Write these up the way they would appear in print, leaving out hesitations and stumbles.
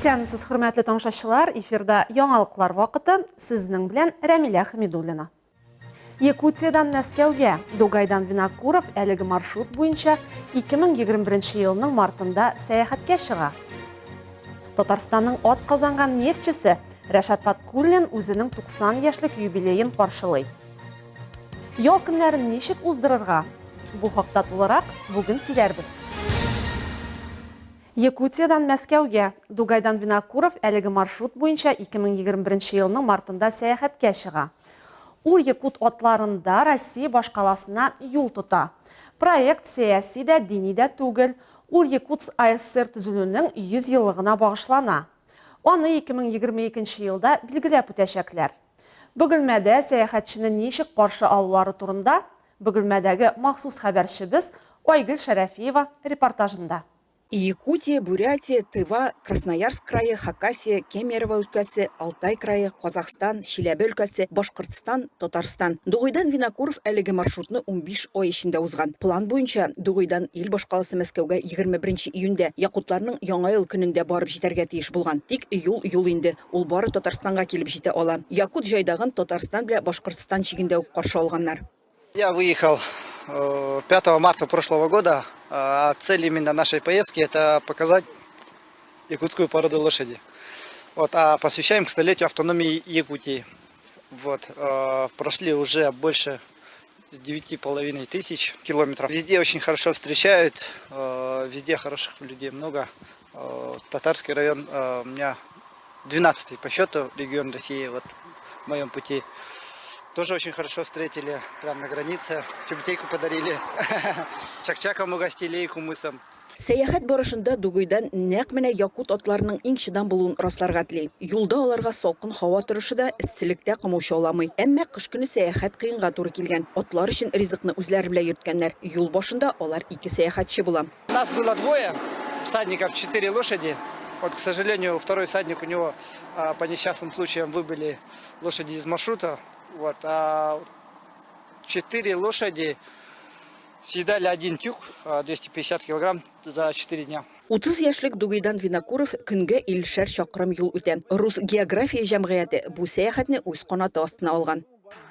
Исәнсез, хөрмәтле тамашачылар, эфирда яңалыклар вакыты. Сезнең белән Рәмилә Хәмидуллина. Якутиядан Мәскәүгә Дугайдан Винокуров әлеге маршрут буенча 2021 елның мартында сәяхәткә чыга. Татарстанның ат казанган нефтчесе Рәшат Фаткуллин үзенең 90 яшьлек юбилейын каршылый. Ял көннәрен ничек уздырырга? Бу хакта тулырак бүген сөйләрбез. Якутиядан Мәскәүгә Дугайдан Винокуров әлеге маршрут буенча 2021 елның мартында сәяхәткә чыга. Ул якут атларында Россия башкаласына юл тота. Проект сәяси дә, дини дә түгел. Ул Якутск АССР төзелүенең 100 еллыгына багышлана. Аны 2022 елда билгеләп үтәчәкләр. Бөгелмәдә сәяхәтчене ничек каршы алулары турында Бөгелмәдәге махсус хәбәрчебез Айгөл Шәрәфиева репортажында. Якутия, Бурятия, Тыва, Красноярск крайы, Хакасия, Кемерово өлкәсе, Алтай крайы, Казахстан, Чиләбе өлкәсе, Башкортстан, Татарстан. Дугайдан Винокуров әлеге маршрутны 15 ай эчендә узган. План буенча Дугайдан ил башкаласы Мәскәүгә 21 июньдә якутларның яңа ел көнендә барып җитәргә тиеш булган. Тик юл инде. Ул бары Татарстанга килеп җитә ала. Якут җайдагын Татарстан белән Башкортстан чигендә үк каршы алганнар. Я выехал 5 марта прошлого года. Цель именно нашей поездки – это показать якутскую породу лошади. А посвящаем к столетию автономии Якутии. Прошли уже больше 9,5 тысяч километров. Везде очень хорошо встречают, везде хороших людей много. Татарский район у меня 12-й по счету регион России в моем пути. Тоже очень хорошо встретили, прямо на границе. Тюбетейку подарили, чак-чаком угостили и кумысом. Сәяхәт барышында Дугайдан нәкъ менә якут атларының иң чыдан булуын расларга тели. Юлда аларга салкын һава торышы да эсселектә кымучы аламый. Әмма кыш көне сәяхәт кыенга туры килгән. Атлар өчен ризыкны үзләре белән йөрткәннәр. Юл башында алар 2 сәяхәтче була. Нас было двое, всадников 4 лошади. К сожалению, второй всадник у него по несчастным случаям выбыли лошади из маршрута. 4 лошади съедали один тюк, 250 килограмм за 4 дня. 30 яшьлек Дугайдан Винокуров көнгә 50 чакрым юл үтә. Рус география җәмгыяте бу сәяхәтне үз канаты астына алган.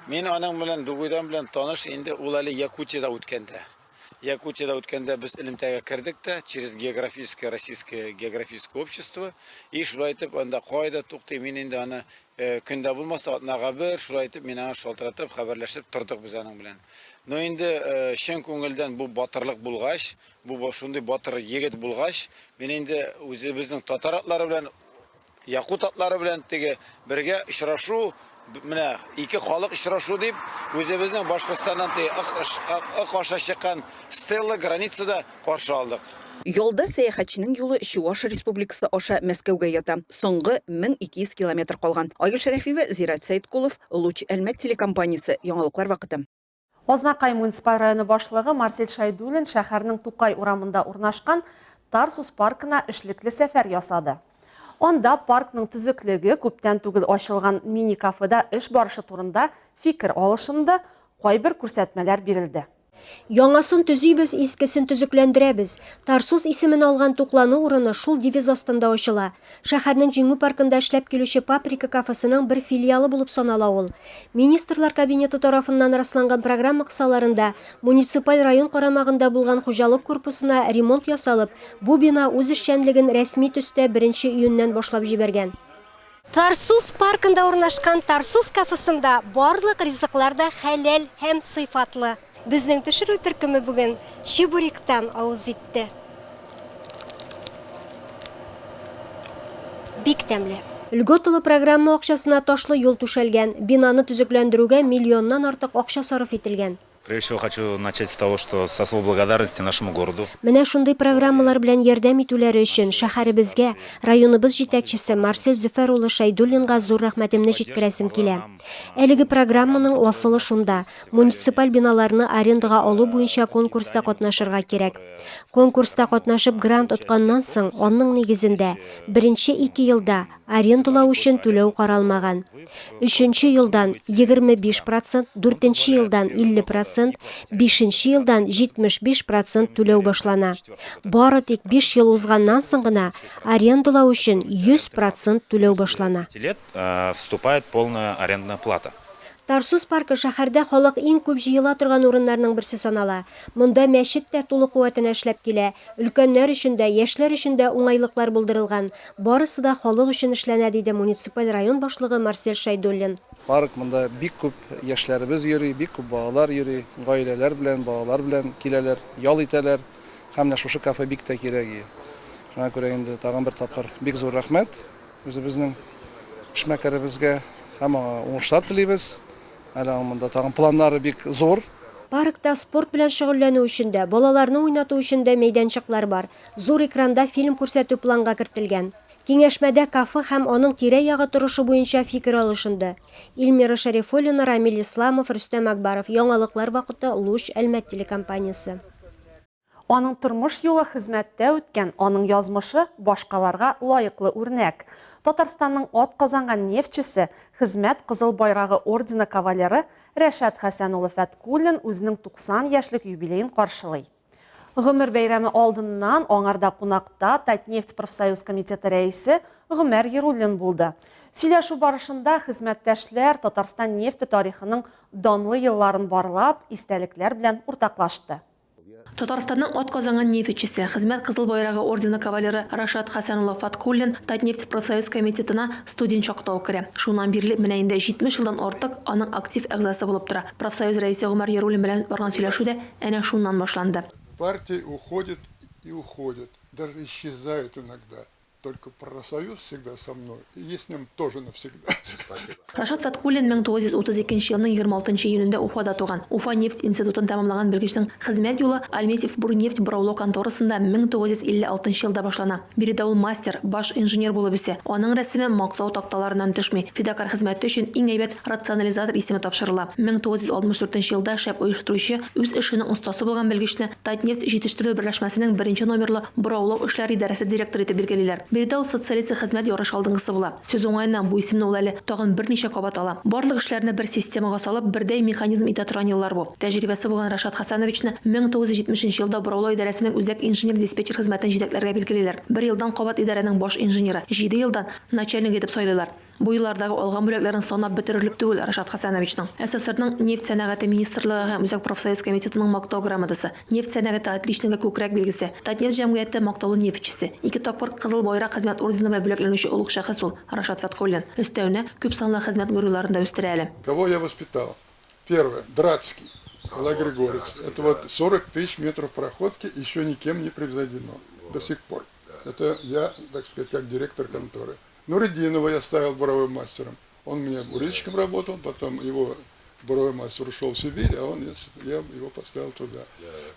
Мен аның белән Дугайдан белән таныш инде ул әле Якутияда үткәндә. Якутияда үткәндә без элемтәгә кирдек тә через географическое российское географическое общество и шулай итеп анда кайда туктый мен инде аны көндә булмаса атнага бер шулай итеп мен аны шалтыратып хәбәрләшеп тордык без аның белән. Но инде чын күңелдән бу батырлык булгач, бу шундый батыр егет булгач, мен инде үзебезнең татар атлары белән якут атлары белән теге бергә очрашу менә ике халык очрашу дип үзебезнең Башкортстаннан аша чыккан Стелла границада каршы алдык. Ялда сәяхәтченең юлы Чуваш республикасы аша Мәскәүгә ята. Соңгы 1200 километр калган. Айгөл Шәрәфиева, Зират Сәйдкулов, Луч Әлмәт телекомпаниясе. Яңалыклар вакыты. Азнакай муниципаль районы башлыгы Марсель Шайдуллин шәһәрнең Тукай урамында урнашкан Тарсус паркына эшлекле сәфәр ясады. Онда паркның төзеклеге күптән түгел ачылган мини-кафеда эш барышы турында фикер алышынды, кайбер күрсәтмәләр бирелде. Яңасын төзибез, искесен төзекләндерәбез. Тарсус исемен алган туклану урыны шул девиз астында ачыла. Шәһәрнең Җиңү паркында эшләп килүче Паприка кафесының бер филиалы булып санала ул. Министрлар кабинеты тарафыннан расланган программа кысаларында муниципаль район карамагында булган хуҗалык корпусына ремонт ясалып, бу бина үз эшчәнлеген рәсми төстә 1 июньнән башлап җибәргән. Тарсус паркында урнашкан Тарсус кафесында барлык ризыклар да хәләл һәм сыйфатлы. Безнең төшерү төркеме бүген Чебуректан авыз итте. Бик тәмле. Льготалы программа акчасына ташлы юл түшәлгән. Бинаны төзекләндерүгә миллионнан артык акча сарыф ителгән. Прежде всего хочу начать с того, что со слов благодарности нашему городу. Менә шундый программалар белән ярдәм итүләре өчен шәһәребезгә, районыбыз җитәкчесе Марсель Зөфәр улы Шайдуллинга зур рәхмәтемне җиткерәсем килә. Әлеге программаның асылы шунда. Муниципаль биналарны арендага алу буенча конкурста катнашырга кирәк. Конкурста катнашып грант тотканнан соң, аның нигезендә 1-2 елда арендалау өчен түләү каралмаган. 3нче елдан 25%, 4нче елдан 50%, 5нче елдан 75% түләү башлана. Бары тик 5 ел узганнан соң гына арендалау өчен 100% түләү башлана. Лет вступает полная арендная плата. Тарсус паркы шәһәрдә халык иң күп җыела торган урыннарның берсе санала. Монда мәчет тә тулы куәтенә эшләп килә. Өлкәннәр өчен дә, яшьләр өчен дә уңайлыклар булдырылган. Барысы да халык өчен эшләнә, диде муниципаль район башлыгы Марсель Шайдуллин. Парк монда бик күп яшьләребез йөри, бик күп балалар йөри, гаиләләр белән, балалар белән киләләр, ял итәләр. Һәм дә шушы кафе бик тә кирәк. Шуңа күрә инде тагын бер тапкыр бик зур рәхмәт үзебезнең эшмәкәребезгә һәм уңышлар телибез. Әле монда тагын планнары бик зур. Паркта спорт белән шөгыльләнү өчен дә, балаларны уйнату өчен дә мәйданчыклар бар. Зур экранда фильм күрсәтү планга кертелгән. Киңәшмәдә кафе һәм аның тирә-ягы торышы буенча фикер алышынды. Илмира Шәрифуллина, Рамил Исламов, Рөстәм Акбаров. Яңалыклар вакыты, Луч, Әлмәт телекомпаниясе. Аның тормыш юлы хезмәттә үткән, аның язмышы башкаларга лаеклы үрнәк. Татарстанның атказанган нефтчесе, хезмәт Кызыл байрагы ордены кавалеры Рәшәт Хәсән улы Фәткуллин үзенең 90 яшьлек юбилеен каршылый. Гомер бәйрәме алдыннан аңарда кунакта Татнефть профсоюз комитеты рәисе Гомәр Еруллин булды. Сөйләшү барышында хезмәттәшләр Татарстан нефте тарихының данлы елларын барлап, истәлекләр белән уртаклашты. Татарстанның атказанган нефтчесе, хезмәт Кызыл байрагы ордены кавалеры Рашат Хәсән улы Фаткуллин Татнефть профсоюз комитетына студент чактау керә. Шуннан бирле менә инде 70 елдан артык аның актив әгъзасы булып тора. Профсоюз рәисе Гомәр Еруллин белән барган сөйләшүдә әнә шуннан башланды. Партии уходят и уходят, даже исчезают иногда. Только профсоюз всегда со мной, и с ним тоже навсегда. Рашат Фаткуллин 1932 елның 26 июнендә Уфада туган. Уфа нефть институтын тәмамлаган белгечнең хезмәт юлы Альметьев Бурнефть бораулау конторасында 1956 елда башлана. Биредә ул мастер, баш инженер булып үсә. Аның рәсеме мактау такталарыннан төшми. Фидакар хезмәте өчен иң әйбәт рационализатор исеме тапшырыла. 1964 елда шәп оештыручы үз эшенең остасы булган белгечне Татнефть җитештерү берләшмәсенең 1 номерлы бораулау эшләре идарәсе директоры итеп билгелиләр. Биредә ул социалист хезмәт ярыш алдынгысы була. Сүз уңаеннан бу исемне ул әле тагын берничә кабат ала. Барлык эшләрне бер системага салып, бердәй механизм итә торган еллар бу. Тәҗрибәсе булган Рашат Хәсәновичны 1970 елда бораулау идарәсенең үзәк инженер-диспетчер хезмәтен җитәкләргә билгелиләр. 1 елдан кабат идарәнең баш инженеры, 7 елдан начальник итеп сайлыйлар. Бу еллардагы алган бүләкләрен санап бетерерлек түгел Рашат Хәсәновичның. СССРның нефть сәнәгате министрлыгы һәм үзәк профсоюз комитетының мактау грамотасы, нефть сәнәгате отличнигы күкрәк билгесе, Татнефть җәмгыяте мактаулы нефтчесе, 2 тапкыр Кызыл байрак хезмәт ордены белән бүләкләнүче улуг шәхес ул Рашат Фаткуллин. Өстәвенә күп санлы хезмәт гөрүләрендә үстерә әле. Кого я воспитал? Первое, Дратский, Николай Григорьевич. Это вот 40 тысяч метров проходки еще никем не превзойдено до сих пор. Это я, так сказать, как директор конторы. Нуридинова я ставил буровым мастером. Он у меня бурильщиком работал, потом его буровой мастер ушел в Сибирь, а я его поставил туда.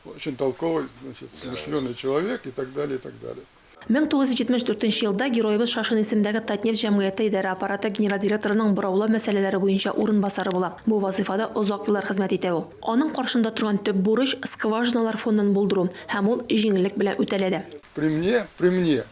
Очень толковый, значит, смышленый человек и так далее, и так далее. 1974 елда героебыз Шашин исемдәге Татнефть җәмгыяте идарә аппараты генераль директорының бораулау мәсьәләләре буенча урынбасары була. Бу вазифада озак еллар хезмәт итә ул. Аның каршында торган төп бурыч скважиналар фондын булдыру һәм ул җиңеллек белән үтәләде. При мне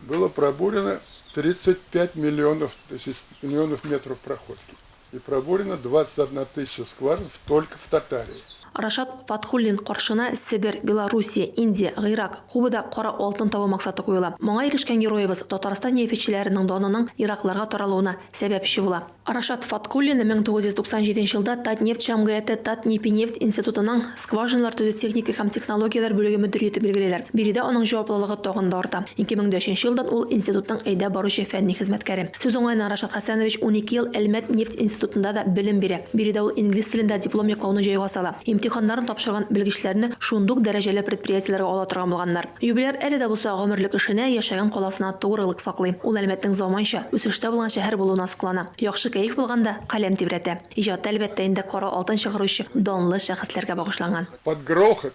было пробурено 35 миллионов метров проходки. И пробурено 21 тысяча скважин только в Татарии. Рашат Фаткуллин каршына Сибир, Белоруссия, Индия, Гыйрак, Кубада кара алтын табу максаты куела. Моңа ирешкән героебыз Татарстан нефтчеләренең данының Иракларга таралуына сәбәпче була. Рашат Фаткуллин 1997 елда Татнефть җәмгыяте Татнефть институтының скважиналар төзү техника һәм технологиялар бүлеге мөдире итеп билгеләр. Биредә аның җаваплылыгы тагын да арта. 2003 елдан ул институтның әйдә баручы фәнни хезмәткәре. Сүз уңаеннан Рашат Хәсәнович 12 ел Әлмәт нефть институтында да белем бирә. Биредә ул инглиз телендә диплом яклауны җайга сала. Имтиханнарын тапшырган белгечләрне шундук дәрәҗәле предприятиеләргә ала торган булганнар. Юбиляр әле дә булса гомерлек эшенә, яшәгән каласына тугрылык саклый. Ул Әлмәтнең заманча үсештә булган шәһәр булуына соклана. Яхшы кәеф булганда каләм тибрәтә. Иҗат әлбәттә инде кара алтын чыгаручы данлы шәхесләргә багышланган. Под грохот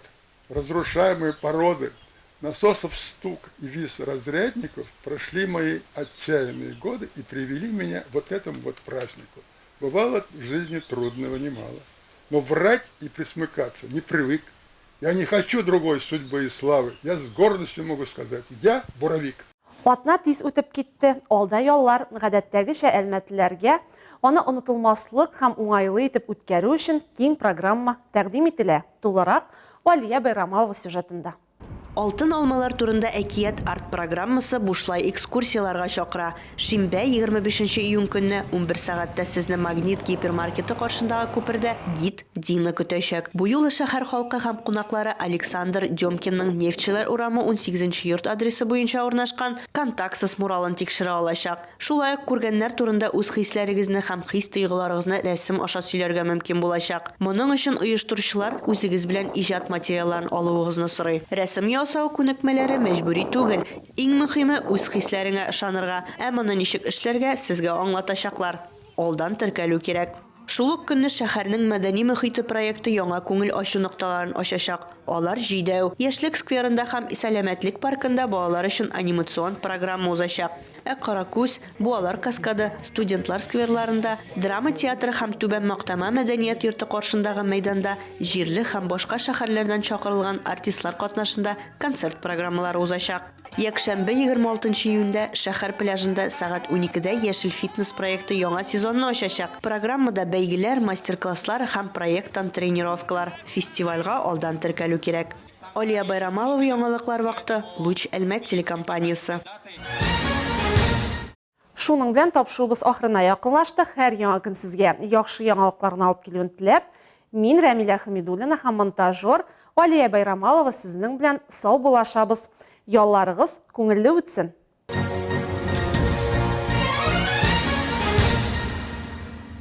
разрушаемые породы, насосов стук и виз разрядников прошли мои отчаянные годы и привели меня вот к этому вот празднику. Бывало в жизни трудного немало. Но врать и присмыкаться не привык. Я не хочу другой судьбы и славы. Я с гордостью могу сказать, я буровик. Атна тиз үтеп китте, алда яллар гадәттәгечә әлмәтләргә аны онытылмаслык һәм уңайлы итеп үткәрү өчен киң программа тәкъдим ителә. Тулырак Алия Байрамалова сюжетында. Алтын алмалар турында әкият арт программасы бушлай экскурсияларга чакыра. Шимбә 25 июнь көнне 11 сәгатьтә сезне Магнит гипермаркеты каршындагы күпердә гид Дина көтәчәк. Бу юлы шәһәр халкы һәм кунаклары Александр Демкинның Нефтчеләр урамы 18-нче йорт адресы буенча урнашкан контактсыз муралын тикшерә алачак. Шулай ук күргәннәр турында үз хисләрегезне һәм хис тойгыларыгызны рәсем аша сөйләргә мөмкин булачак. Моның өчен оештыручылар үзегез белән иҗат материалларын алуыгызны сорый. Рәсем ясау күнекмәләре мәҗбүри түгел. Иң мөһиме үз хисләреңә ышанырга, ә моны ничек эшләргә сезгә аңлатачаклар. Алдан теркәлү кирәк. Шул ук көнне шәһәрнең мәдәни мөхите проекты яңа күңел ачу нокталарын ачачак. Алар Җидәү, Яшьлек скверында һәм Сәламәтлек паркында балалар өчен анимацион программа узачак. Каракүз, Буалар каскады, Студентлар скверларында, драма театры һәм Түбән Мактама мәдәният йорты каршындагы мәйданда җирле һәм башка шәһәрләрдән чакырылган артистлар катнашында концерт программалары узачак. Якшәмбе 26 июньдә шәһәр пляжында сәгать 12-дә Яшел фитнес проекты яңа сезонны ачачак. Программада бәйгеләр, мастер-класслар һәм проекттан тренировкалар. Фестивальгә алдан теркәлү кирәк. Алия Байрамалова, яңалыклар вакыты, Луч Әлмәт телекомпаниясе. Шуның белән тапшырубыз ахырына якынлаштык. Һәр яңа көн сезгә яхшы яңалыкларны алып килүен теләп, мин Рәмилә Хәмидуллина һәм монтажер Алия Байрамалова сезнең белән сау булашабыз. Ялларыгыз күңелле үтсен.